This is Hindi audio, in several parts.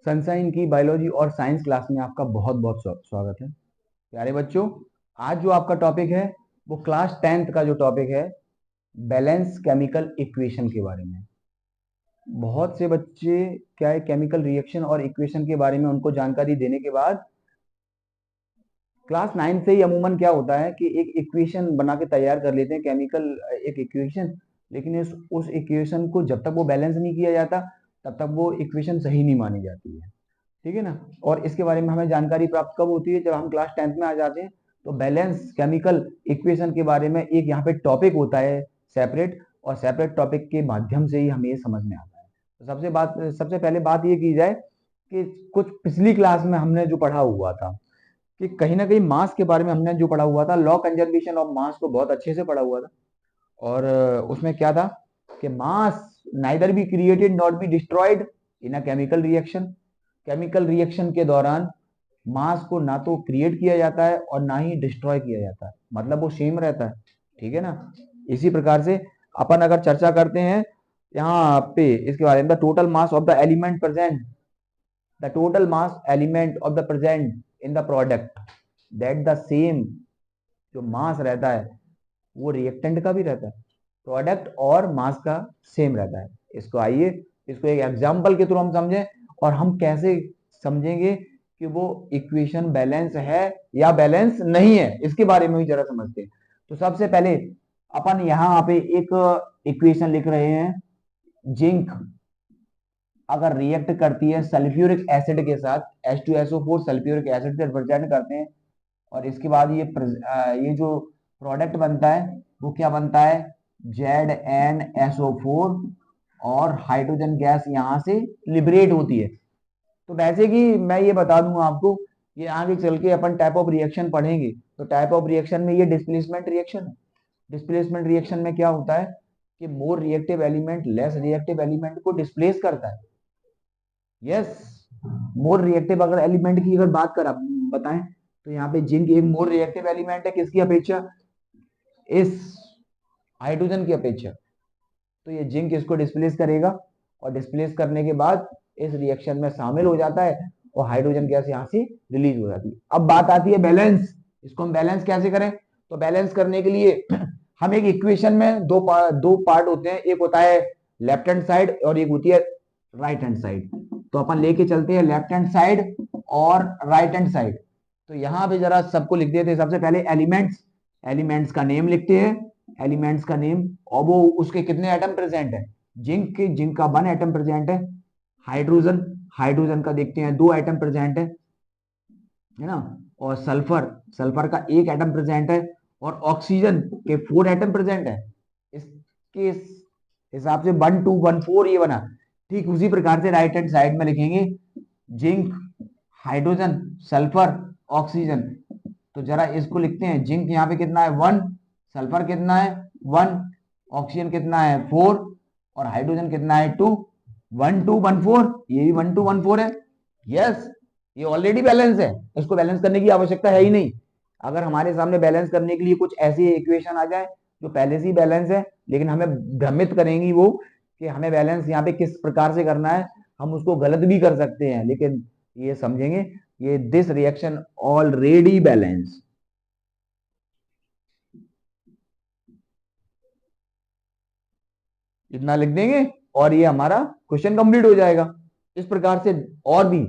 सनशाइन की बायोलॉजी और साइंस क्लास में आपका बहुत बहुत स्वागत है प्यारे बच्चों। आज जो आपका टॉपिक है वो क्लास 10th का जो टॉपिक है बैलेंस केमिकल इक्वेशन के बारे में। बहुत से बच्चे क्या है केमिकल रिएक्शन और इक्वेशन के बारे में उनको जानकारी देने के बाद क्लास 9 से ही अमूमन क्या होता है कि एक इक्वेशन बना के तैयार कर लेते हैं केमिकल एक इक्वेशन, लेकिन उस इक्वेशन को जब तक वो बैलेंस नहीं किया जाता तब तक वो इक्वेशन सही नहीं मानी जाती है। ठीक है ना। और इसके बारे में हमें जानकारी प्राप्त कब होती है, जब हम क्लास 10th में आ जाते हैं। तो बैलेंस केमिकल इक्वेशन के बारे में एक यहाँ पे टॉपिक होता है सेपरेट, और सेपरेट टॉपिक के माध्यम से ही हमें ये समझ में आता है। तो सबसे पहले बात ये की जाए कि कुछ पिछली क्लास में हमने जो पढ़ा हुआ था कि कहीं ना कहीं मास के बारे में हमने जो पढ़ा हुआ था, लॉ कंजर्वेशन ऑफ मास को बहुत अच्छे से पढ़ा हुआ था। और उसमें क्या था कि mass neither be created not be destroyed in a chemical reaction. Chemical reaction के दौरान मास को ना तो क्रिएट किया जाता है और ना ही डिस्ट्रॉय किया जाता है, मतलब वो सेम रहता है। ठीक है ना। इसी प्रकार से अपन अगर चर्चा करते हैं यहाँ पे इसके बारे में, the total mass of the element present, the total mass element of the present in the product that the same. जो मास रहता है वो रिएक्टेंट का भी रहता है, प्रोडक्ट और मास का सेम रहता है। इसको एक एग्जांपल के थ्रू हम समझें, और हम कैसे समझेंगे कि वो इक्वेशन बैलेंस है या बैलेंस नहीं है, इसके बारे में भी जरा समझते हैं। तो सबसे पहले अपन यहाँ पे एक इक्वेशन लिख रहे हैं। जिंक अगर रिएक्ट करती है सल्फ्यूरिक एसिड के साथ, H2SO4 सल्फ्यूरिक एसिड से रिप्रेजेंट करते हैं, और इसके बाद ये जो प्रोडक्ट बनता है वो क्या बनता है, ZnSO4, और हाइड्रोजन गैस यहाँ से लिबरेट होती है। तो वैसे कि मैं ये बता दूंगा आपको, ये आगे चल के अपन टाइप ऑफ रिएक्शन पढ़ेंगे, तो टाइप ऑफ रिएक्शन में ये डिस्प्लेसमेंट रिएक्शन है। डिस्प्लेसमेंट रिएक्शन में क्या होता है कि more reactive element less reactive element को डिस्प्लेस करता है। यस, मोर रिएक्टिव अगर एलिमेंट की अगर बात कर आप बताएं, तो यहाँ पे जिंक एक मोर रिएक्टिव एलिमेंट है किसकी अपेक्षा, इस हाइड्रोजन की अपेक्षा। तो ये जिंक इसको डिस्प्लेस करेगा, और डिस्प्लेस करने के बाद इस रिएक्शन में शामिल हो जाता है, और हाइड्रोजन गैस यहाँ से रिलीज हो जाती है। अब बात आती है बैलेंस। इसको हम बैलेंस कैसे करें, तो बैलेंस करने के लिए हम एक इक्वेशन में दो पार्ट होते हैं, एक होता है लेफ्ट हैंड साइड और एक होती है राइट हैंड साइड। तो अपन लेके चलते हैं लेफ्ट हैंड साइड और राइट हैंड साइड। तो यहाँ पे जरा सबको लिख देते हैं। सबसे पहले एलिमेंट्स का नेम लिखते हैं, एलिमेंट्स का नेम, और वो उसके कितने एटम प्रेजेंट है। जिंक का 1 एटम प्रेजेंट है। हाइड्रोजन का देखते हैं 2 एटम प्रेजेंट है ना। और सल्फर का 1 एटम प्रेजेंट है, और ऑक्सीजन के 4 एटम प्रेजेंट है। इसके हिसाब से 1 2 1 4 ये बना। ठीक उसी प्रकार से राइट हैंड साइड में लिखेंगे जिंक, हाइड्रोजन, सल्फर, ऑक्सीजन। तो जरा इसको लिखते हैं, जिंक यहाँ पे कितना है 1, सल्फर कितना है 1, ऑक्सीजन कितना है 4, और हाइड्रोजन कितना है 2। 1 2 1 4, ये भी 1 2 1 4 है। यस, ये ऑलरेडी बैलेंस है, इसको बैलेंस करने की आवश्यकता है ही नहीं। अगर हमारे सामने बैलेंस करने के लिए कुछ ऐसी इक्वेशन आ जाए जो पहले से ही बैलेंस है, लेकिन हमें भ्रमित करेंगी वो कि हमें बैलेंस यहाँ पे किस प्रकार से करना है, हम उसको गलत भी कर सकते हैं, लेकिन ये समझेंगे ये दिस रिएक्शन ऑलरेडी बैलेंस। इतना लिख देंगे और ये हमारा क्वेश्चन कंप्लीट हो जाएगा। इस प्रकार से और भी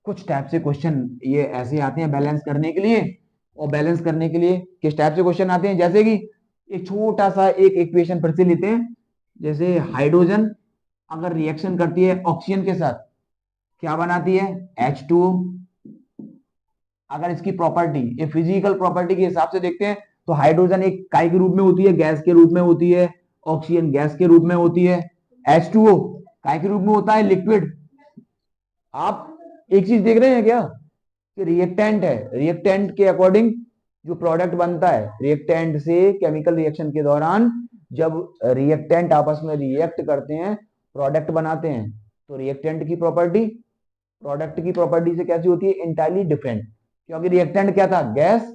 कुछ टाइप से क्वेश्चन ये ऐसे आते हैं बैलेंस करने के लिए। और बैलेंस करने के लिए किस टाइप से क्वेश्चन आते हैं, जैसे कि एक छोटा सा एक इक्वेशन फिर से लेते हैं। जैसे हाइड्रोजन अगर रिएक्शन करती है ऑक्सीजन के साथ, क्या बनाती है H2O। अगर इसकी प्रॉपर्टी, ये फिजिकल प्रॉपर्टी के हिसाब से देखते हैं, तो हाइड्रोजन एक काय के रूप में होती है, गैस के रूप में होती है, ऑक्सीजन गैस के रूप में होती है, H2O काय के रूप में होता है, लिक्विड। आप एक चीज देख रहे हैं क्या कि रिएक्टेंट है, रिएक्टेंट के अकॉर्डिंग जो प्रोडक्ट बनता है, रिएक्टेंट से केमिकल रिएक्शन के दौरान जब रिएक्टेंट आपस में रिएक्ट करते हैं, प्रोडक्ट बनाते हैं, तो रिएक्टेंट की प्रॉपर्टी प्रोडक्ट की प्रॉपर्टी से कैसी होती है, इंटायरली डिफरेंट। क्योंकि रिएक्टेंट क्या था, गैस,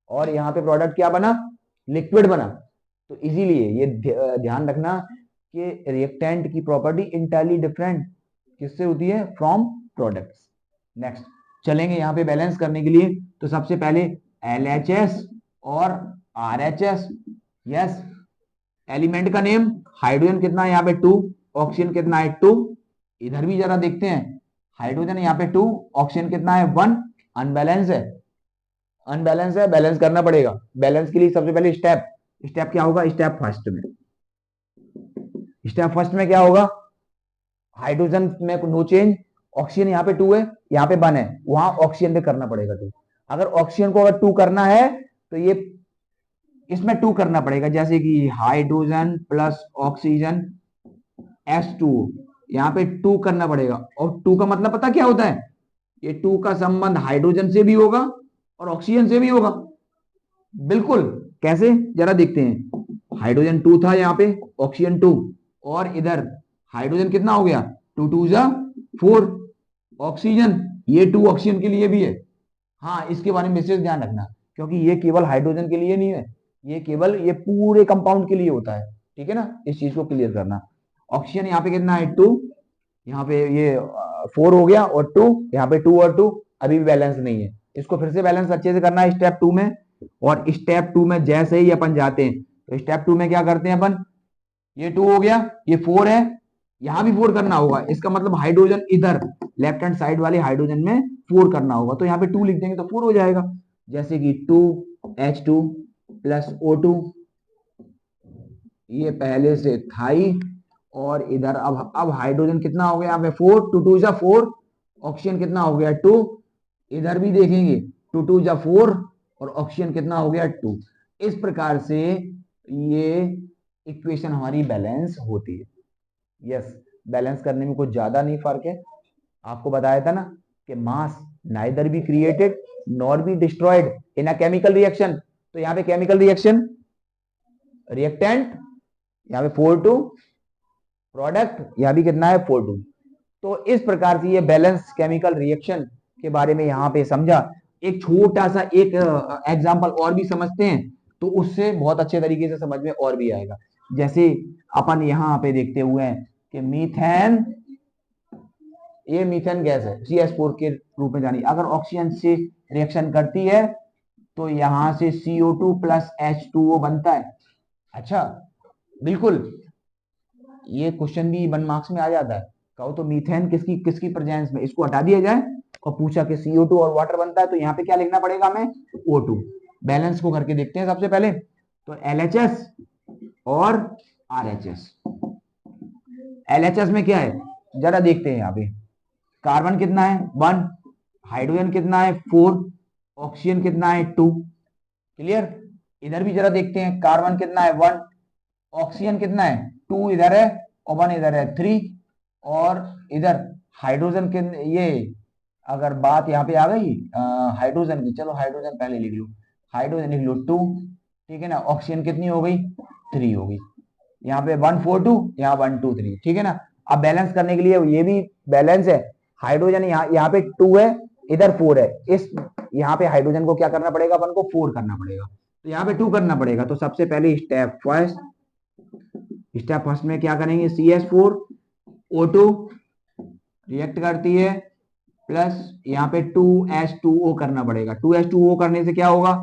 और यहाँ पे प्रोडक्ट क्या बना, लिक्विड बना। तो इसीलिए ये ध्यान रखना कि रिएक्टेंट की प्रॉपर्टी इंटायरली डिफरेंट किससे होती है, फ्रॉम प्रोडक्ट्स। नेक्स्ट चलेंगे यहाँ पे बैलेंस करने के लिए, तो सबसे पहले LHS और RHS। यस, एलिमेंट का नेम, हाइड्रोजन कितना है यहाँ पे 2, ऑक्सीजन कितना है 2। इधर भी जरा देखते हैं, हाइड्रोजन यहाँ पे 2, ऑक्सीजन कितना है 1, अनबैलेंस है, अनबैलेंस है, बैलेंस करना पड़ेगा। बैलेंस के लिए सबसे पहले स्टेप क्या होगा, स्टेप फर्स्ट में क्या होगा, हाइड्रोजन में नो चेंज, ऑक्सीजन यहाँ पे 2 है, यहाँ पे 1 है, वहां ऑक्सीजन पे करना पड़ेगा 2। अगर ऑक्सीजन को अगर 2 करना है तो ये इसमें 2 करना पड़ेगा, जैसे कि हाइड्रोजन प्लस ऑक्सीजन H2, यहाँ पे 2 करना पड़ेगा। और 2 का मतलब पता क्या होता है, ये 2 का संबंध हाइड्रोजन से भी होगा और ऑक्सीजन से भी होगा। बिल्कुल, कैसे जरा देखते हैं, हाइड्रोजन 2 था यहाँ पे, ऑक्सीजन 2, और इधर हाइड्रोजन कितना हो गया 2 2 जा 4, ऑक्सीजन ये 2 ऑक्सीजन के लिए भी है। हाँ, इसके बारे में विशेष ध्यान रखना, क्योंकि ये केवल हाइड्रोजन के लिए नहीं है, ये केवल ये पूरे कंपाउंड के लिए होता है। ठीक है ना, इस चीज को क्लियर करना। ऑक्सीजन यहाँ पे कितना है 2, यहाँ पे ये 4 हो गया, और 2 यहाँ पे 2 और 2 अभी भी बैलेंस नहीं है, इसको फिर से बैलेंस अच्छे से करना है स्टेप 2 में। और स्टेप 2 में जैसे ही अपन जाते हैं, तो स्टेप 2 में क्या करते हैं अपन, ये 2 हो गया, ये 4 है, यहां भी 4 करना होगा, इसका मतलब हाइड्रोजन इधर लेफ्ट हैंड साइड वाले हाइड्रोजन में 4 करना होगा, तो यहाँ पे 2 लिख देंगे तो 4 हो जाएगा। जैसे कि 2H2 प्लस O2, ये पहले से था ही, और इधर अब हाइड्रोजन कितना हो गया यहाँ पे 4, 2 2 जा 4, ऑक्सीजन कितना हो गया 2, इधर भी देखेंगे 2 2 जा 4, और ऑक्सीजन कितना हो गया 2। इस प्रकार से ये इक्वेशन हमारी बैलेंस होती है। यस, बैलेंस करने में कुछ ज्यादा नहीं फर्क है। आपको बताया था ना कि mass neither be created nor be destroyed in a chemical reaction, तो यहाँ पे केमिकल रिएक्शन रिएक्टेंट यहाँ पे 4 2, प्रोडक्ट यहाँ भी कितना है 4 2। तो इस प्रकार से ये बैलेंस केमिकल रिएक्शन के बारे में यहाँ पे समझा। एक छोटा सा एक एग्जांपल और भी समझते हैं, तो उससे बहुत अच्छे तरीके से समझ में और भी आएगा। जैसे अपन यहाँ पे देखते हुए हैं कि मीथेन, ये मीथेन गैस है, CH4 के रूप में जानी, अगर ऑक्सीजन से रिएक्शन करती है तो यहां से CO2 प्लस H2O बनता है। अच्छा, बिल्कुल, ये क्वेश्चन भी 1 मार्क्स में आ जाता है। कहो तो मीथेन किसकी किसकी प्रेजेंस में, इसको हटा दिया जाए और पूछा कि CO2 और वाटर बनता है, तो यहाँ पे क्या लिखना पड़ेगा हमें O2। बैलेंस को करके देखते हैं सबसे पहले, तो LHS और RHS। LHS में क्या है जरा देखते हैं, यहाँ पे कार्बन कितना है 1, हाइड्रोजन कितना है 4, ऑक्सीजन कितना है 2। क्लियर, इधर भी जरा देखते हैं, कार्बन कितना है 1, ऑक्सीजन कितना है 2 इधर है और 1 इधर है 3, और इधर हाइड्रोजन के ये अगर बात यहाँ पे आ गई हाइड्रोजन की, चलो हाइड्रोजन पहले लिख लो, हाइड्रोजन लिख लो 2, ठीक है ना, ऑक्सीजन कितनी हो गई 3 हो गई, यहाँ पे 1 4 2, यहाँ 1 2 3, ठीक है ना। अब बैलेंस करने के लिए ये भी बैलेंस है, हाइड्रोजन यहाँ पे 2 है, इधर 4 है, इस यहाँ पे हाइड्रोजन को क्या करना पड़ेगा, अपन को 4 करना पड़ेगा, तो यहाँ पे 2 करना पड़ेगा। तो सबसे पहले स्टेप फर्स्ट में क्या करेंगे, CH4 O2 रिएक्ट करती है, प्लस यहाँ पे 2H2O करना पड़ेगा। 2H2O करने से क्या होगा,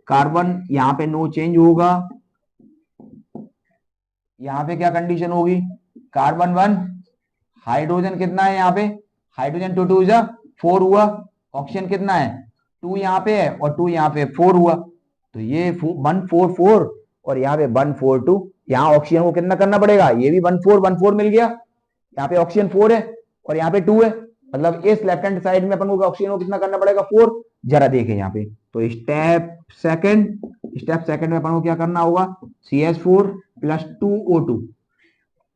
कार्बन यहाँ पे नो चेंज होगा, यहाँ पे क्या कंडीशन होगी, कार्बन 1, हाइड्रोजन कितना है यहाँ पे, हाइड्रोजन 2 2 जा 4 हुआ, ऑक्सीजन कितना है 2 यहाँ पे है और 2 यहाँ पे 4 हुआ, तो ये 1 4 4 और यहाँ पे 1 4 2, यहाँ ऑक्सीजन को कितना करना पड़ेगा, ये भी 1 4 1 4 मिल गया, यहाँ पे ऑक्सीजन 4 है और यहाँ पे 2 है, मतलब इस लेफ्ट हैंड साइड में अपन को ऑक्सीजन को कितना करना पड़ेगा 4। जरा देखें यहाँ पे, तो स्टेप सेकंड में अपन को क्या करना होगा, CH4 प्लस 2O2,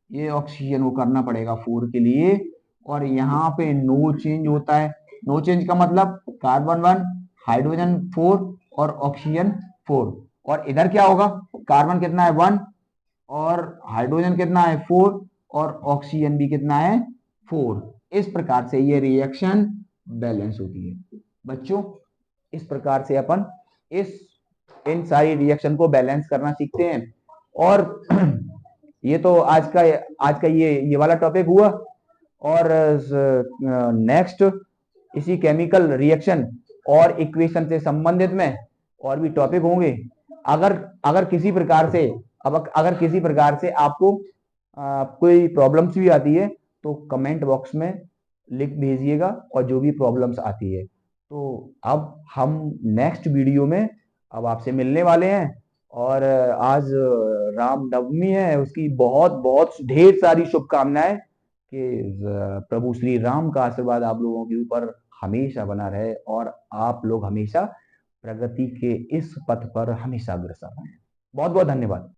ये ऑक्सीजन को करना पड़ेगा 4 के लिए, और यहाँ पे नो चेंज होता है। नो चेंज का मतलब कार्बन 1, हाइड्रोजन 4 और ऑक्सीजन 4, और इधर क्या होगा, कार्बन कितना है 1 और हाइड्रोजन कितना है 4 और ऑक्सीजन भी कितना है 4। इस प्रकार से ये रिएक्शन बैलेंस होती है बच्चों। इस प्रकार से अपन इन सारी रिएक्शन को बैलेंस करना सीखते हैं। और ये तो आज का ये वाला टॉपिक हुआ। और नेक्स्ट इसी केमिकल रिएक्शन और इक्वेशन से संबंधित में और भी टॉपिक होंगे। अगर अगर किसी प्रकार से अगर किसी प्रकार से आपको कोई प्रॉब्लम्स भी आती है तो कमेंट बॉक्स में लिख भेजिएगा, और जो भी प्रॉब्लम्स आती है तो अब हम नेक्स्ट वीडियो में अब आपसे मिलने वाले हैं। और आज रामनवमी है, उसकी बहुत बहुत ढेर सारी शुभकामनाएं कि प्रभु श्री राम का आशीर्वाद आप लोगों के ऊपर हमेशा बना रहे और आप लोग हमेशा प्रगति के इस पथ पर हमेशा अग्रसर रहें। बहुत बहुत धन्यवाद।